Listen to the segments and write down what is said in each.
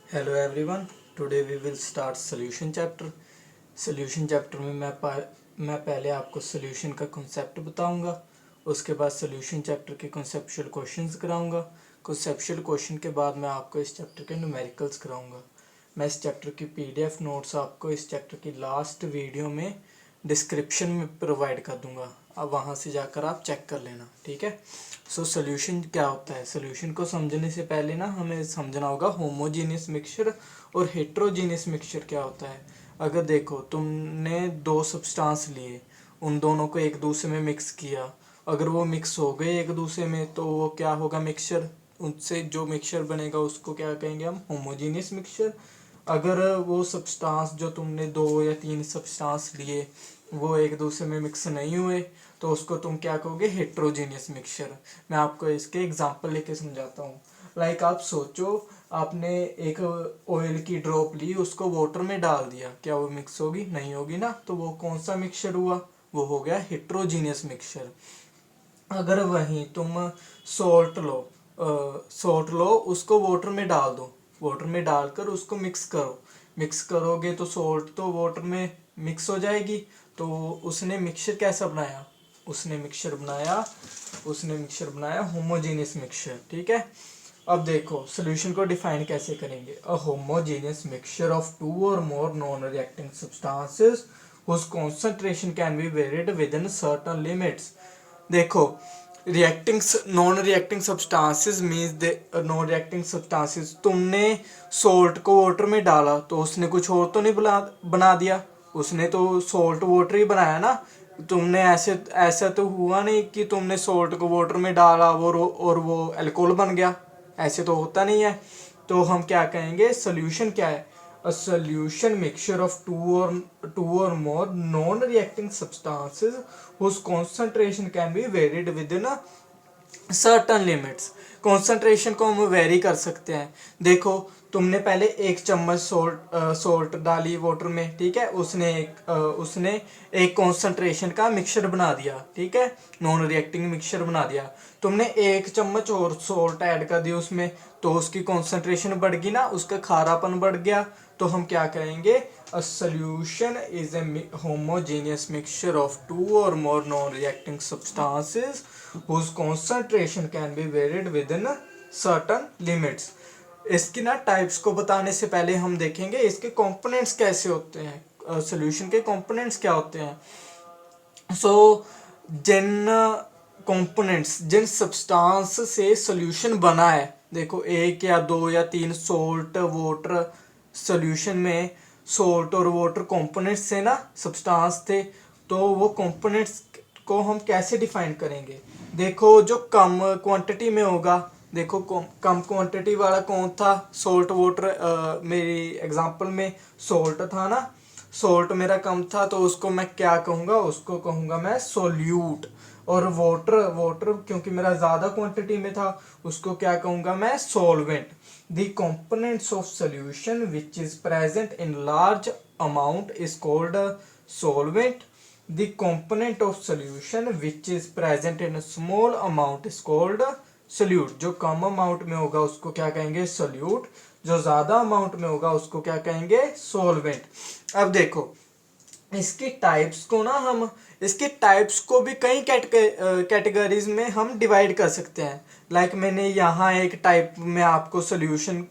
Hello everyone. Today we will start solution chapter. Solution chapter में मैं पहले आपको सोल्यूशन का कॉन्सेप्ट बताऊंगा। उसके बाद सोल्यूशन चैप्टर के कॉन्सेप्चुअल क्वेश्चंस कराऊंगा। कॉन्सेप्चुअल क्वेश्चन के बाद मैं आपको इस चैप्टर के न्यूमेरिकल्स कराऊंगा। मैं इस चैप्टर की पीडीएफ नोट्स आपको इस चैप्टर की लास्ट वीडियो में डिस्क्रिप्शन में प्रोवाइड कर दूंगा। अब वहाँ से जाकर आप चेक कर लेना, ठीक है। सोल्यूशन क्या होता है? सोल्यूशन को समझने से पहले ना हमें समझना होगा होमोजीनियस मिक्सचर और हेट्रोजीनियस मिक्सचर क्या होता है। अगर देखो तुमने दो सब्सटेंस लिए, उन दोनों को एक दूसरे में मिक्स किया, अगर वो मिक्स हो गए एक दूसरे में तो वो क्या होगा? मिक्सचर। उनसे जो मिक्सचर बनेगा उसको क्या कहेंगे हम? Homogeneous mixture. अगर वो सब्सटेंस जो तुमने दो या तीन सब्सटेंस लिए वो एक दूसरे में मिक्स नहीं हुए तो उसको तुम क्या कहोगे? Heterogeneous mixture. मैं आपको इसके एग्जांपल लेके समझाता हूँ। लाइक आप सोचो, आपने एक ऑयल की ड्रॉप ली, उसको वाटर में डाल दिया, क्या वो मिक्स होगी? नहीं होगी ना। तो वो कौन सा मिक्सचर हुआ? वो हो गया हेट्रोजीनियस मिक्सचर। अगर वहीं तुम सॉल्ट लो, उसको वाटर में डाल दो, वाटर में डालकर उसको मिक्स करो, मिक्स करोगे तो सॉल्ट तो वाटर में मिक्स हो जाएगी। तो उसने मिक्सचर कैसा बनाया? उसने मिक्सचर बनाया होमोजेनियस मिक्सचर, ठीक है। अब देखो सॉल्यूशन को डिफाइन कैसे करेंगे। A homogeneous mixture of two or more non reacting substances whose concentration can be varied within certain limits। देखो, reacting non reacting substances means they non reacting substances. तुमने salt को वाटर में डाला तो उसने कुछ और तो नहीं बना दिया, उसने तो सोल्ट वाटर ही बनाया ना। तुमने ऐसा तो हुआ नहीं कि तुमने सोल्ट को वाटर में डाला और वो अल्कोहल बन गया, ऐसे तो होता नहीं है। तो हम क्या कहेंगे? सोल्यूशन क्या है? A solution mixture of two or more non-reacting substances whose concentration can be varied within a certain limits. Concentration को हम वेरी कर सकते हैं। देखो, तुमने पहले एक चम्मच सोल्ट डाली वाटर में, ठीक है। उसने एक कॉन्सेंट्रेशन का मिक्सचर बना दिया, ठीक है, नॉन रिएक्टिंग मिक्सचर बना दिया। तुमने एक चम्मच और सोल्ट ऐड कर दिया उसमें, तो उसकी कॉन्सेंट्रेशन बढ़ गई ना, उसका खारापन बढ़ गया। तो हम क्या कहेंगे? A solution is a homogeneous mixture of two or more non-reacting substances whose concentration can be varied within certain limits। इसकी ना टाइप्स को बताने से पहले हम देखेंगे इसके कंपोनेंट्स कैसे होते हैं, सॉल्यूशन के कंपोनेंट्स क्या होते हैं। जिन कंपोनेंट्स, जिन सब्सटेंस से सॉल्यूशन बना है, देखो एक या दो या तीन सोल्ट वाटर, सॉल्यूशन में सोल्ट और वाटर कंपोनेंट्स थे ना, सब्सटेंस थे। तो वो कंपोनेंट्स को हम कैसे डिफाइन करेंगे? देखो, जो कम क्वांटिटी में होगा, देखो कम क्वांटिटी वाला कौन था? Salt water. मेरी एग्जांपल में सोल्ट था ना, सोल्ट मेरा कम था तो उसको मैं क्या कहूँगा? उसको कहूँगा मैं सोल्यूट। और वाटर वाटर क्योंकि मेरा ज़्यादा क्वांटिटी में था, उसको क्या कहूँगा मैं? Solvent. The components of solution which is present in large amount is called a solvent। the component of solution which is present in a small amount is called a solute। जो कम amount में होगा उसको क्या कहेंगे? Solute. जो ज्यादा amount में होगा उसको क्या कहेंगे? सोलवेंट। अब देखो, इसकी टाइप्स को ना हम इसके टाइप्स को भी कई कैटेगरीज में हम डिवाइड कर सकते हैं। लाइक मैंने यहाँ एक टाइप में आपको सोल्यूशन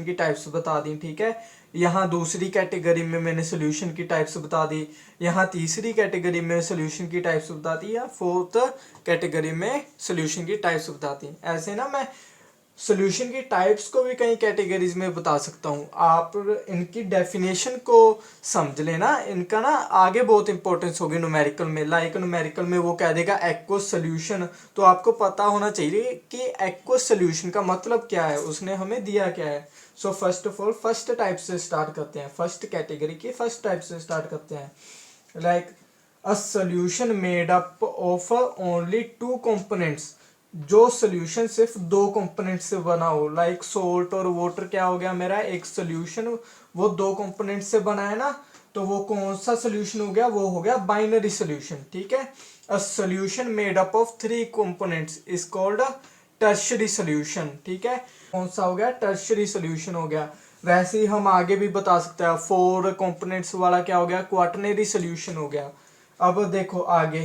की टाइप्स बता दी, ठीक है। यहाँ दूसरी कैटेगरी में मैंने सोल्यूशन की टाइप्स बता दी, यहाँ तीसरी कैटेगरी में सोल्यूशन की टाइप्स बता दी, या फोर्थ कैटेगरी में सोल्यूशन की टाइप्स बता दी। ऐसे ना मैं सॉल्यूशन की टाइप्स को भी कई कैटेगरीज में बता सकता हूँ। आप इनकी डेफिनेशन को समझ लेना, इनका ना आगे बहुत इंपॉर्टेंस होगी न्यूमेरिकल में। लाइक न्यूमेरिकल में वो कह देगा एक्वस सॉल्यूशन, तो आपको पता होना चाहिए कि एक्वस सॉल्यूशन का मतलब क्या है, उसने हमें दिया क्या है। So first of all first type से स्टार्ट करते हैं, फर्स्ट कैटेगरी की फर्स्ट टाइप से स्टार्ट करते हैं। Like a solution made up of only two components. जो सोल्यूशन सिर्फ दो कंपोनेंट से बना हो, लाइक सोल्ट और वाटर क्या हो गया मेरा? एक सोल्यूशन, वो दो कंपोनेंट से बना है ना, तो वो कौन सा सोल्यूशन हो गया? वो हो गया बाइनरी सोल्यूशन, ठीक है। A solution made up of three components is called tertiary solution, ठीक है। कौन सा हो गया, टर्शरी सोल्यूशन हो गया। वैसे ही हम आगे भी बता सकते हैं, 4 कंपोनेंट्स वाला क्या हो गया, क्वाटरनरी सोल्यूशन हो गया। अब देखो आगे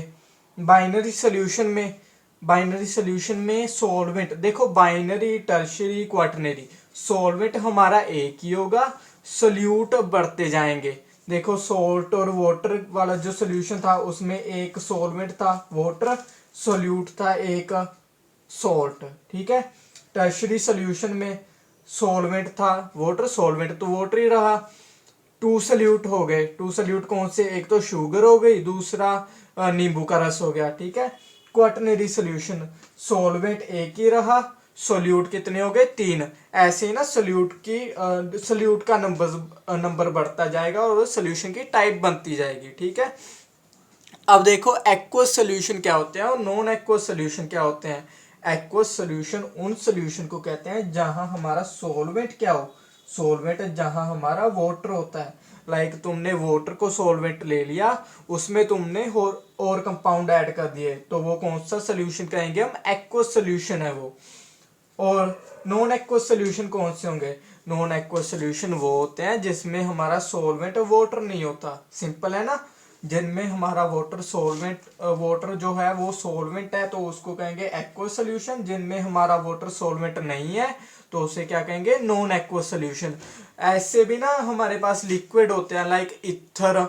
बाइनरी सोल्यूशन में, बाइनरी सोल्यूशन में सॉल्वेंट, देखो बाइनरी, टर्शरी, क्वाटरनरी, सॉल्वेंट हमारा एक ही होगा, सोल्यूट बढ़ते जाएंगे। देखो सोल्ट और वाटर वाला जो सोल्यूशन था उसमें एक सॉल्वेंट था वाटर, सोल्यूट था एक सॉल्ट, ठीक है। टर्शरी सोल्यूशन में सॉल्वेंट था वाटर, सॉल्वेंट तो वाटर ही रहा, 2 सोल्यूट हो गए। 2 सोल्यूट कौन से, एक तो शुगर हो गई, दूसरा नींबू का रस हो गया, ठीक है। क्वाटरनरी सोल्यूशन, सॉल्वेंट एक ही रहा, सोल्यूट कितने हो गए, 3। ऐसे ही ना सोल्यूट का नंबर बढ़ता जाएगा और सोल्यूशन की टाइप बनती जाएगी, ठीक है। अब देखो एक्वस सोल्यूशन क्या होते हैं और नॉन एक्वस सोल्यूशन क्या होते हैं। एक्वस सोल्यूशन उन सोल्यूशन को कहते हैं जहां हमारा सॉल्वेंट क्या हो, सॉल्वेंट जहां हमारा वाटर होता है। लाइक तुमने वाटर को सॉल्वेंट ले लिया, उसमें तुमने और कंपाउंड ऐड कर दिए, तो वो कौन सा सोल्यूशन कहेंगे हम, एक्वस सोल्यूशन है वो। और नॉन एक्वस सोल्यूशन कौन से होंगे, नॉन एक्वस सोल्यूशन वो होते हैं जिसमें हमारा सॉल्वेंट वाटर नहीं होता, सिंपल है ना। जिनमें हमारा वाटर सॉल्वेंट, वाटर जो है वो सॉल्वेंट है तो उसको कहेंगे एक्वस सोल्यूशन, जिनमें हमारा वाटर सॉल्वेंट नहीं है तो उसे क्या कहेंगे, नॉन एक्वस सोल्यूशन। ऐसे भी ना हमारे पास लिक्विड होते हैं, लाइक ईथर,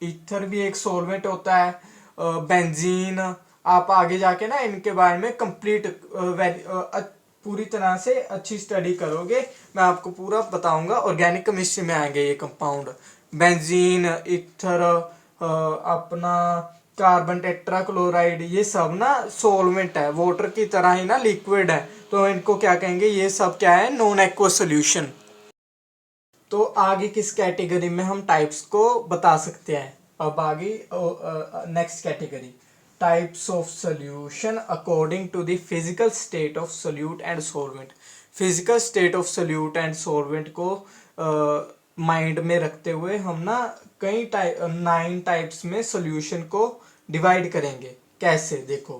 ईथर भी एक सॉल्वेंट होता है, बेंजीन। आप आगे जाके ना इनके बारे में कंप्लीट पूरी तरह से अच्छी स्टडी करोगे, मैं आपको पूरा बताऊंगा, ऑर्गेनिक केमिस्ट्री में आएंगे ये कंपाउंड, बेंजीन, ईथर, अपना कार्बन टेट्राक्लोराइड, ये सब ना सॉल्वेंट है, वाटर की तरह ही ना लिक्विड है, तो इनको क्या कहेंगे, ये सब क्या है, नॉन एक्वस सोल्यूशन। तो आगे किस कैटेगरी में हम टाइप्स को बता सकते हैं, अब आगे next category, types of solution according to the physical state of solute and solvent. Physical state of solute and solvent को माइंड में रखते हुए हम ना कई 9 टाइप्स में सोल्यूशन को डिवाइड करेंगे। कैसे, देखो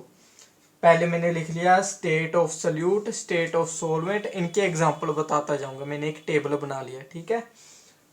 पहले मैंने लिख लिया state of solute, state of solvent, इनके एग्जांपल बताता जाऊंगा, मैंने एक टेबल बना लिया, ठीक है।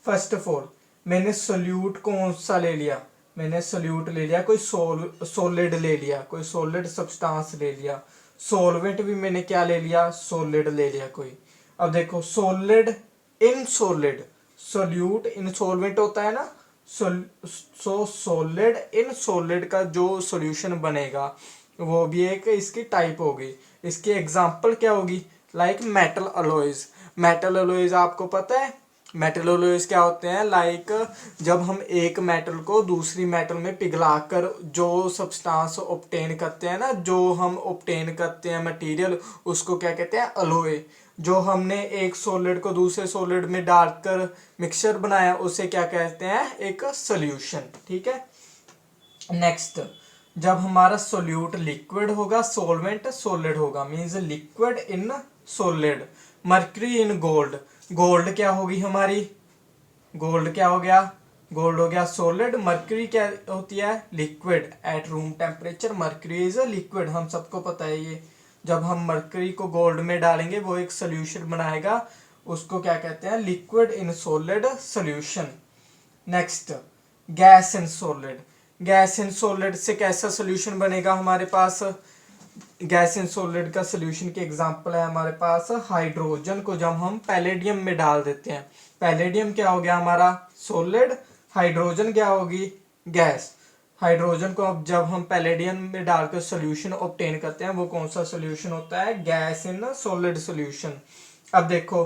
फर्स्ट ऑफ ऑल मैंने सोल्यूट कौन सा ले लिया, मैंने सोल्यूट ले लिया कोई सॉलिड ले लिया, कोई सॉलिड सब्सटेंस ले लिया। सॉल्वेंट भी मैंने क्या ले लिया, सॉलिड ले लिया कोई। अब देखो solid in solid, solute in solvent होता है ना, सो सॉलिड इन सॉलिड का जो सॉल्यूशन बनेगा वो भी एक इसकी टाइप होगी। इसकी एग्जांपल क्या होगी, like metal alloys. Metal alloys आपको पता है, मेटल अलॉयज क्या होते हैं, लाइक जब हम एक मेटल को दूसरी मेटल में पिघलाकर जो सब्सटेंस ऑब्टेन करते हैं ना, जो हम ऑब्टेन करते हैं मटेरियल, उसको क्या कहते हैं, अलॉय। जो हमने एक सॉलिड को दूसरे सॉलिड में डालकर मिक्सचर बनाया उसे क्या कहते हैं, एक सॉल्यूशन, ठीक है। नेक्स्ट, जब हमारा सोल्यूट लिक्विड होगा, सॉल्वेंट सॉलिड होगा, means liquid in solid. Mercury in gold, gold क्या होगी हमारी, गोल्ड क्या हो गया, गोल्ड हो गया सॉलिड, मर्क्यूरी क्या होती है, liquid. At room temperature mercury is a liquid, हम सबको पता है ये। जब हम मर्क्यूरी को गोल्ड में डालेंगे वो एक सोल्यूशन बनाएगा, उसको क्या कहते हैं, liquid in solid solution. Next, gas in solid, gas in solid से कैसा सोल्यूशन बनेगा हमारे पास, गैस इन सॉलिड का सोल्यूशन के एग्जांपल है हमारे पास हाइड्रोजन को जब हम पैलेडियम में डाल देते हैं, पैलेडियम क्या हो गया हमारा सॉलिड, हाइड्रोजन क्या होगी गैस। हाइड्रोजन को अब जब हम पैलेडियम में डालकर सोल्यूशन ऑब्टेन करते हैं वो कौन सा सोल्यूशन होता है, गैस इन सॉलिड सोल्यूशन। अब देखो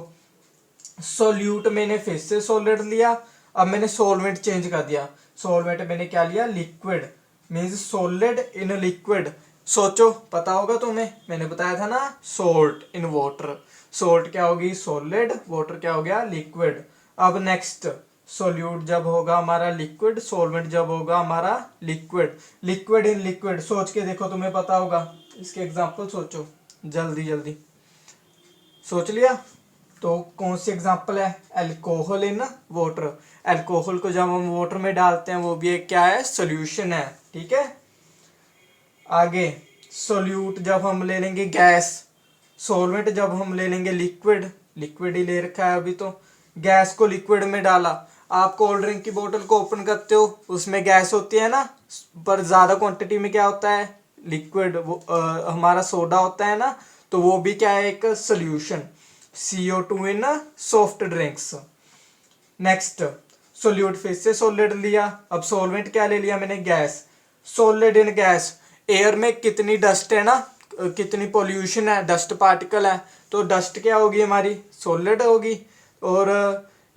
सोल्यूट मैंने फिर से सॉलिड लिया, अब मैंने सॉल्वेंट चेंज कर दिया, सॉल्वेंट मैंने क्या लिया, liquid, means solid in liquid. सोचो पता होगा तुम्हें, मैंने बताया था ना, सोल्ट इन वाटर, सोल्ट क्या होगी सॉलिड, वाटर क्या हो गया लिक्विड। अब नेक्स्ट, सोल्यूट जब होगा हमारा लिक्विड, सॉल्वेंट जब होगा हमारा लिक्विड, लिक्विड इन लिक्विड। सोच के देखो तुम्हें पता होगा, इसके एग्जांपल सोचो जल्दी जल्दी, सोच लिया। तो कौन सी एग्जांपल है, अल्कोहल इन वाटर, अल्कोहल को जब हम वाटर में डालते हैं वो भी एक क्या है, सोल्यूशन है, ठीक है। आगे सोल्यूट जब हम ले लेंगे गैस, सॉल्वेंट जब हम ले लेंगे लिक्विड, लिक्विड ही ले रखा है अभी, तो गैस को लिक्विड में डाला। आप कोल्ड ड्रिंक की बोतल को ओपन करते हो, उसमें गैस होती है ना, पर ज़्यादा क्वांटिटी में क्या होता है, लिक्विड, वो हमारा सोडा होता है ना, तो वो भी क्या है, एक सोल्यूशन, CO2 इन सॉफ्ट ड्रिंक्स। नेक्स्ट, सोल्यूट फिर से सॉलिड लिया, अब सॉल्वेंट क्या ले लिया मैंने, gas. Solid in gas, air में कितनी डस्ट है ना, कितनी पोल्यूशन है, डस्ट पार्टिकल है, तो डस्ट क्या होगी हमारी, सॉलिड होगी। और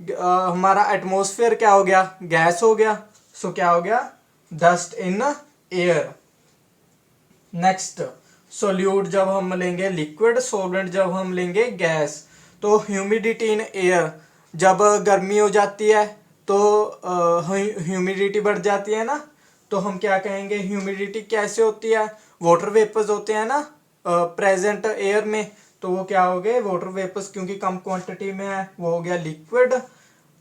हमारा एटमॉस्फेयर क्या हो गया, गैस हो गया। सो क्या हो गया, dust in air. Next, solute जब हम लेंगे लिक्विड, सॉल्वेंट जब हम लेंगे गैस। तो ह्यूमिडिटी इन एयर, जब गर्मी हो जाती है तो ह्यूमिडिटी बढ़ जाती है ना, तो हम क्या कहेंगे, ह्यूमिडिटी कैसे होती है, वाटर वेपर्स होते हैं ना प्रेजेंट एयर में, तो वो क्या हो गए, वाटर वेपर्स, क्योंकि कम क्वांटिटी में है, वो हो गया लिक्विड।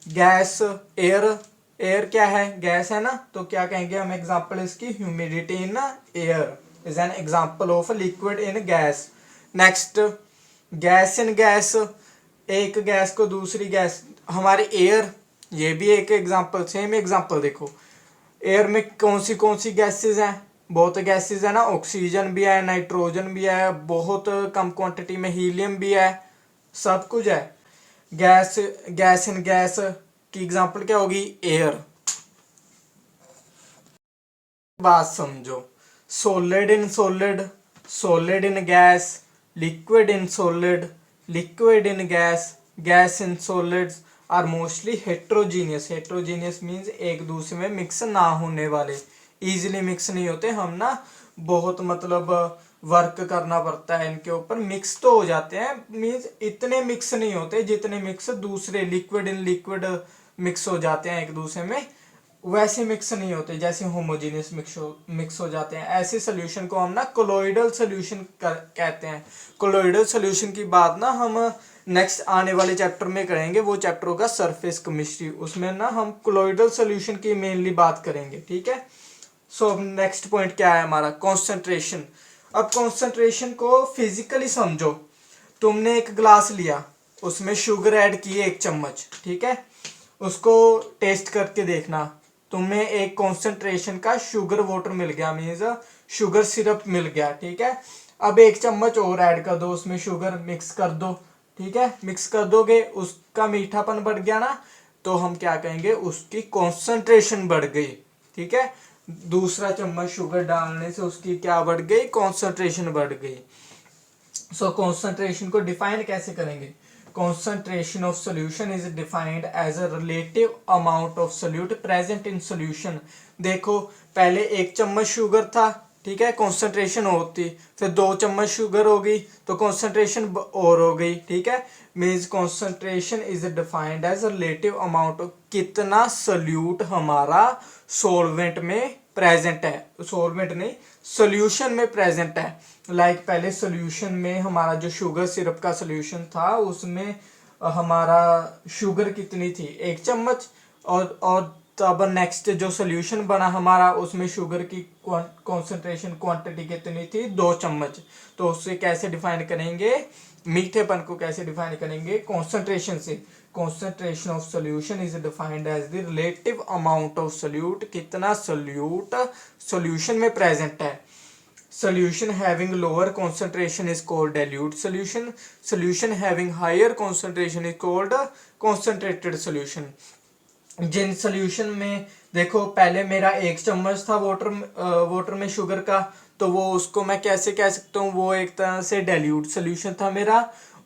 गैस, एयर, एयर क्या है, गैस है ना, तो क्या कहेंगे हम, एग्जांपल इसकी, humidity in air is an example of liquid in gas. Next, gas in gas, एक गैस को दूसरी गैस, हमारे एयर, ये भी एक एग्जांपल, सेम एग्जांपल देखो, एयर में कौन सी गैसेस हैं, बहुत गैसेस है ना, ऑक्सीजन भी है, नाइट्रोजन भी है, बहुत कम क्वांटिटी में हीलियम भी है, सब कुछ है। गैस, गैस इन गैस की एग्जांपल क्या होगी, एयर। बात समझो, solid in solid, solid in gas, liquid in solid, liquid in gas, gas in solids are mostly heterogeneous. Heterogeneous means एक दूसरे में मिक्स ना होने वाले, इजीली मिक्स नहीं होते, हम ना बहुत मतलब वर्क करना पड़ता है इनके ऊपर। मिक्स तो हो जाते हैं, मीन्स इतने मिक्स नहीं होते जितने मिक्स दूसरे लिक्विड इन लिक्विड मिक्स हो जाते हैं एक दूसरे में, वैसे मिक्स नहीं होते जैसे होमोजेनियस मिक्स हो जाते हैं। ऐसे सोल्यूशन को हम ना कोलोइडल सोल्यूशन कहते हैं। कोलोइडल सोल्यूशन की बात ना हम नेक्स्ट आने वाले चैप्टर में करेंगे, वो चैप्टर होगा सरफेस केमिस्ट्री, उसमें ना हम कोलोइडल सोल्यूशन की मेनली बात करेंगे, ठीक है। सो अब नेक्स्ट पॉइंट क्या है हमारा, कॉन्सेंट्रेशन। अब कॉन्सेंट्रेशन को फिजिकली समझो, तुमने एक ग्लास लिया, उसमें शुगर ऐड की 1 चम्मच, ठीक है, उसको टेस्ट करके देखना, तुम्हें एक कॉन्सेंट्रेशन का शुगर वाटर मिल गया, मीन्स शुगर सिरप मिल गया, ठीक है। अब 1 चम्मच और ऐड कर दो, उसमें शुगर मिक्स कर दो, ठीक है, मिक्स कर दोगे, उसका मीठापन बढ़ गया ना, तो हम क्या कहेंगे, उसकी कॉन्सेंट्रेशन बढ़ गई, ठीक है। दूसरा चम्मच शुगर डालने से उसकी क्या बढ़ गई, कॉन्सेंट्रेशन बढ़ गई। सो कॉन्सेंट्रेशन को डिफाइन कैसे करेंगे, concentration of solution is defined as a relative amount of solute present in solution। देखो पहले 1 चम्मच शुगर था, ठीक है, कॉन्सेंट्रेशन होती, फिर 2 चम्मच शुगर हो गई तो कॉन्सेंट्रेशन और हो गई, ठीक है। Means concentration is defined as relative amount of कितना सोल्यूट हमारा सॉल्वेंट में प्रेजेंट है, सॉल्वेंट नहीं सोल्यूशन में प्रेजेंट है। लाइक पहले सोल्यूशन में हमारा जो शुगर सिरप का सोल्यूशन था, उसमें हमारा शुगर कितनी थी, 1 चम्मच, और तब नेक्स्ट जो सोल्यूशन बना हमारा, उसमें शुगर की कॉन्सेंट्रेशन क्वांटिटी कितनी थी, 2 चम्मच। तो उससे कैसे डिफाइन करेंगे, मीठेपन को कैसे डिफाइन करेंगे, कॉन्सेंट्रेशन से। Concentration of solution is defined as the relative amount of solute, कितना सोल्यूट सोल्यूशन में प्रेजेंट है। Solution having lower concentration is called dilute solution. Solution having higher concentration is called concentrated solution. जिन solution में देखो पहले मेरा 1 चम्मच था वाटर में शुगर का, तो वो उसको मैं कैसे कह सकता हूँ, वो एक तरह से डाइल्यूट सोल्यूशन था मेरा।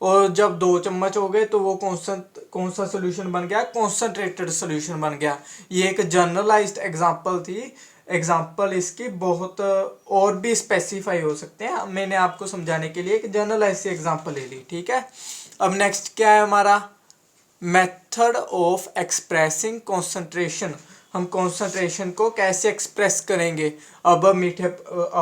और जब 2 चम्मच हो गए तो वो कौन सा सोल्यूशन बन गया, कॉन्सेंट्रेटेड सोल्यूशन बन गया। ये एक जनरलाइज्ड एग्जांपल थी, एग्जांपल इसकी बहुत और भी स्पेसिफाई हो सकते हैं, मैंने आपको समझाने के लिए एक जनरलाइज सी एग्जांपल ले ली, ठीक है। अब नेक्स्ट क्या है हमारा, मेथड ऑफ एक्सप्रेसिंग कॉन्सेंट्रेशन। हम कॉन्सेंट्रेशन को कैसे एक्सप्रेस करेंगे। अब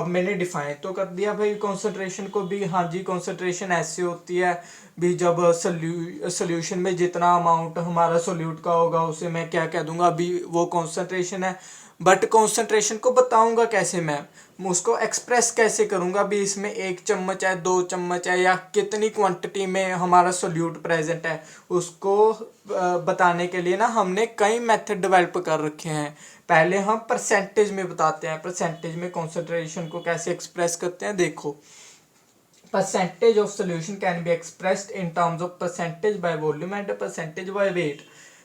मैंने डिफाइन तो कर दिया भाई कॉन्सेंट्रेशन को भी, हाँ जी, कॉन्सेंट्रेशन ऐसे होती है भी, जब सोल्यूशन में जितना अमाउंट हमारा सोल्यूट का होगा उसे मैं क्या कह दूंगा, अभी वो कॉन्सेंट्रेशन है। बट कॉन्सेंट्रेशन को बताऊंगा कैसे मैं उसको एक्सप्रेस कैसे करूंगा भी इसमें 1 चम्मच है 2 चम्मच है या कितनी क्वांटिटी में हमारा सोल्यूट प्रेजेंट है उसको बताने के लिए ना हमने कई मेथड डेवलप कर रखे हैं। पहले हम परसेंटेज में बताते हैं, परसेंटेज में कॉन्सेंट्रेशन को कैसे एक्सप्रेस करते हैं। देखो percentage of solution can be expressed in terms of percentage by volume and percentage by weight।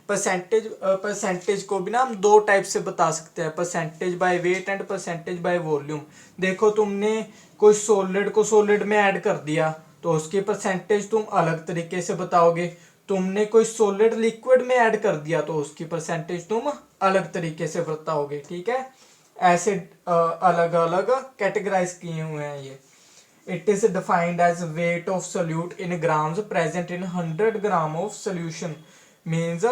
Percentage को भी ना हम दो टाइप से बता सकते हैं, percentage by weight and percentage by volume. देखो तुमने कोई सॉलिड को सॉलिड में ऐड कर दिया तो उसकी परसेंटेज तुम अलग तरीके से बताओगे, तुमने कोई सॉलिड लिक्विड में ऐड कर दिया तो उसकी परसेंटेज तुम अलग तरीके से बताओगे। ठीक है, ऐसे अलग अलग कैटेगराइज किए हुए हैं ये। It is defined as weight of solute in grams present in 100 gram of solution। Means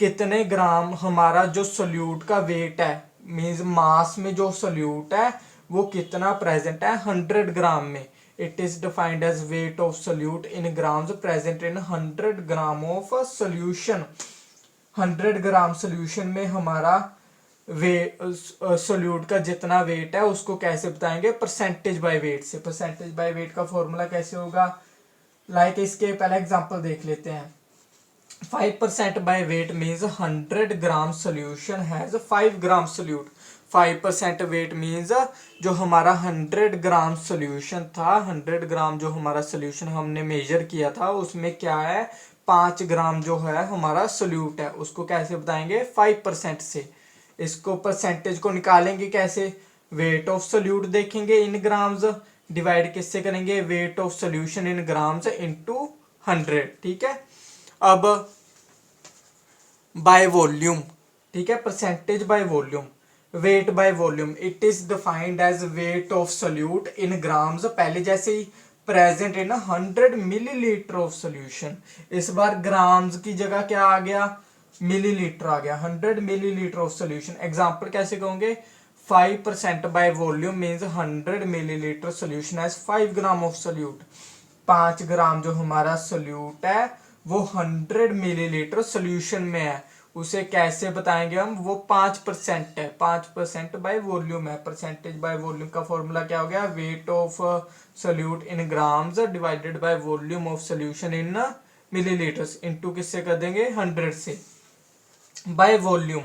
कितने ग्राम हमारा जो सोल्यूट का वेट है, मीन्स मास में जो सोल्यूट है वो कितना प्रेजेंट है 100 ग्राम में। It is defined as weight of solute in grams present in 100 gram of solution. 100 gram solution में हमारा वे सोल्यूट का जितना वेट है उसको कैसे बताएंगे, परसेंटेज बाय वेट से। परसेंटेज बाय वेट का फॉर्मूला कैसे होगा, लाइक इसके पहले एग्जांपल देख लेते हैं। 5% by weight means 100 gram solution has 5 gram solute. 5% weight means जो हमारा 100 ग्राम सोल्यूशन था, 100 ग्राम जो हमारा सोल्यूशन हमने मेजर किया था उसमें क्या है 5 ग्राम जो है हमारा सोल्यूट है, उसको कैसे बताएंगे 5% से। इसको परसेंटेज को निकालेंगे कैसे, वेट ऑफ सोल्यूट देखेंगे इन ग्राम्स, डिवाइड किससे करेंगे, weight of solution in grams into 100। ठीक है, अब बाय वॉल्यूम, ठीक है, percentage by volume, weight by volume. It is defined as weight of solute in grams, पहले जैसे ही present in 100 millilitre of solution. इस बार ग्राम्स की जगह क्या आ गया, मिलीलीटर आ गया, 100 मिलीलीटर ऑफ सोल्यूशन। एग्जांपल कैसे कहोगे, 5% by volume means 100 millilitre solution as 5 gram of solute. 5 gram जो हमारा सोल्यूट है वो 100 मिलीलीटर सोल्यूशन में है, उसे कैसे बताएंगे हम, वो 5% है, 5% बाय वॉल्यूम है। परसेंटेज बाय वॉल्यूम का फॉर्मूला क्या हो गया, wait of solute in grams divided by volume of solution in millilitres, into किससे कर देंगे 100 से। By volume,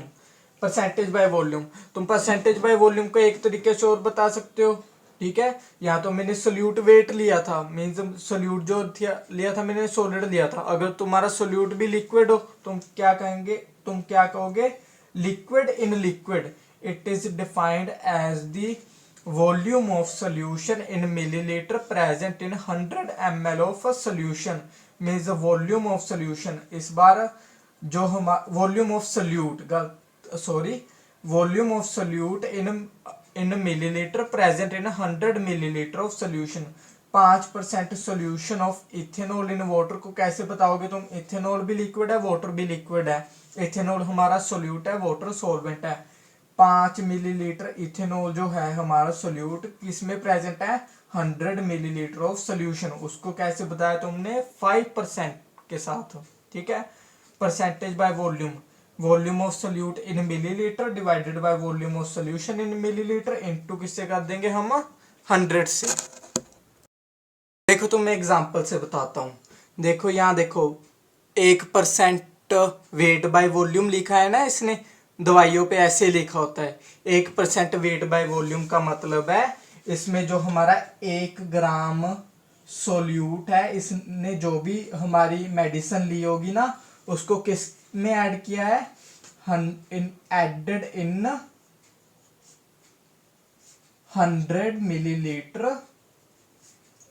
percentage by volume, तुम परसेंटेज बाय वॉल्यूम को एक तरीके से और बता सकते हो। ठीक है, या तो मैंने सोल्यूट वेट लिया था, मींस सोल्यूट जो लिया था मैंने सॉलिड लिया था, अगर तुम्हारा सोल्यूट भी लिक्विड हो तुम क्या कहेंगे, तुम क्या कहोगे, liquid in liquid. It is defined as the volume of solution in millilitre present in 100 ml of solution. Means volume of solution, इस बार जो हम volume of solute, sorry, volume of solute in millilitre present in 100 millilitre of solution. 5% solution of ethanol in water को कैसे बताओगे तुम, ethanol भी liquid है वाटर भी लिक्विड है, इथेनॉल हमारा सोल्यूट है वाटर सॉल्वेंट है। 5 मिलीलीटर इथेनॉल जो है हमारा सोल्यूट किसमें प्रेजेंट है, 100 मिलीलीटर ऑफ सोल्यूशन, उसको कैसे बताया तुमने 5% के साथ। ठीक है, percentage by volume, volume of solute in millilitre divided by volume of solution in millilitre into किससे कर देंगे हम 100 से। देखो तुम मैं एग्जांपल से बताता हूँ। देखो यहाँ देखो 1% वेट बाय वॉल्यूम लिखा है ना, इसने दवाइयों पे ऐसे लिखा होता है। 1% वेट बाय वॉल्यूम का मतलब है इसमें जो हमारा 1 ग्राम सोल्यूट है, इसने जो भी हमारी मेडिसिन ली होगी ना उसको किस में ऐड किया है, added in 100 millilitre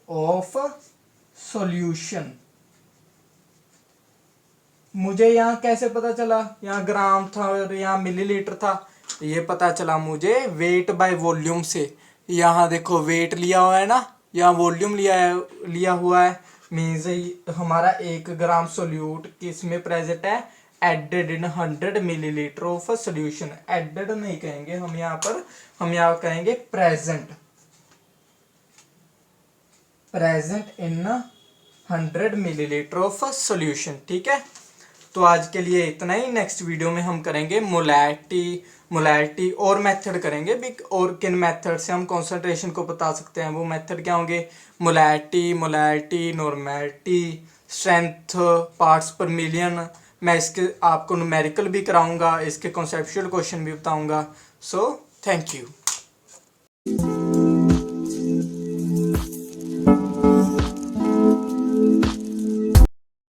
of solution. मुझे यहाँ कैसे पता चला, यहाँ ग्राम था और यहाँ मिलीलीटर था, ये पता चला मुझे वेट बाय वॉल्यूम से। यहाँ देखो वेट लिया हुआ है ना, यहाँ वॉल्यूम लिया हुआ है, मीन्स हमारा 1 ग्राम सोल्यूट किस में प्रेजेंट है, added in 100 millilitre of solution. Added नहीं कहेंगे हम यहाँ पर, हम यहाँ कहेंगे present, present in 100 millilitre of solution. ठीक है, तो आज के लिए इतना ही। नेक्स्ट वीडियो में हम करेंगे मोलैरिटी और मेथड करेंगे भी, और किन मेथड से हम कॉन्सेंट्रेशन को बता सकते हैं। वो मेथड क्या होंगे? मोलैरिटी, नॉर्मेलिटी, स्ट्रेंथ, पार्ट्स पर मिलियन। मैं इसके आपको न्यूमेरिकल भी कराऊंगा, इसके कॉन्सेप्चुअल क्वेश्चन भी बताऊंगा। So thank you.